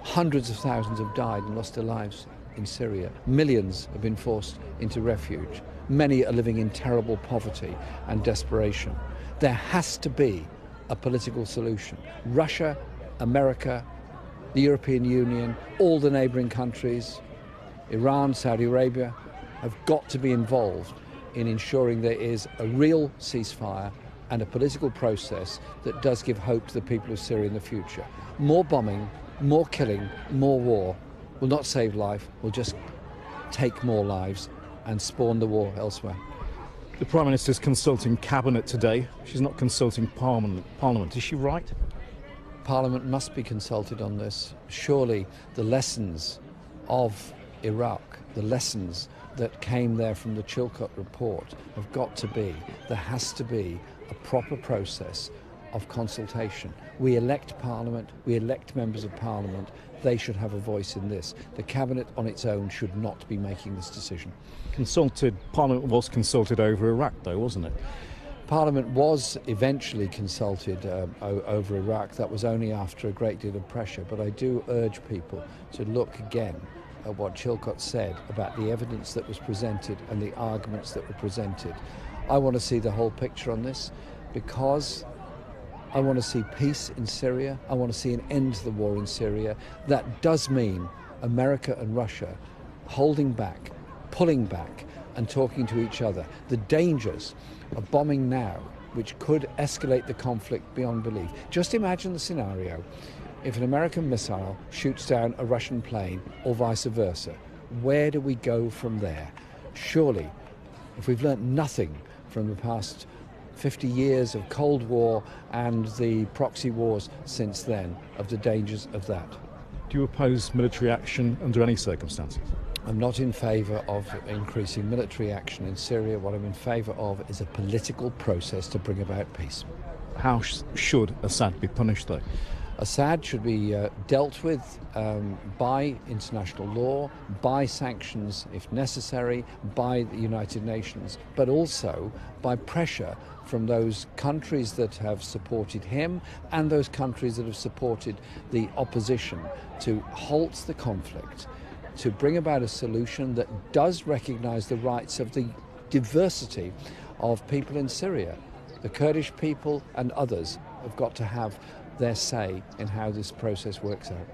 Hundreds of thousands have died and lost their lives in Syria. Millions have been forced into refuge. Many are living in terrible poverty and desperation. There has to be a political solution. Russia, America, the European Union, all the neighbouring countries, Iran, Saudi Arabia, have got to be involved in ensuring there is a real ceasefire and a political process that does give hope to the people of Syria in the future. More bombing, more killing, more war will not save life, will just take more lives and spawn the war elsewhere. The Prime Minister's consulting Cabinet today. She's not consulting Parliament. Is she right? Parliament must be consulted on this. Surely the lessons of Iraq, the lessons that came there from the Chilcot report have got to be, there has to be a proper process of consultation. We elect Parliament, we elect members of Parliament, they should have a voice in this. The Cabinet on its own should not be making this decision. Parliament was consulted over Iraq though, wasn't it? Parliament was eventually consulted over Iraq. That was only after a great deal of pressure, but I do urge people to look again at what Chilcot said about the evidence that was presented and the arguments that were presented. I want to see the whole picture on this because I want to see peace in Syria. I want to see an end to the war in Syria. That does mean America and Russia holding back, pulling back and talking to each other. The dangers of bombing now, which could escalate the conflict beyond belief. Just imagine the scenario if an American missile shoots down a Russian plane or vice versa. Where do we go from there? Surely, if we've learnt nothing from the past 50 years of Cold War and the proxy wars since then, of the dangers of that. Do you oppose military action under any circumstances? I'm not in favour of increasing military action in Syria. What I'm in favour of is a political process to bring about peace. How should Assad be punished though? Assad should be dealt with by international law, by sanctions if necessary, by the United Nations, but also by pressure from those countries that have supported him and those countries that have supported the opposition to halt the conflict, to bring about a solution that does recognise the rights of the diversity of people in Syria. The Kurdish people and others have got to have their say in how this process works out.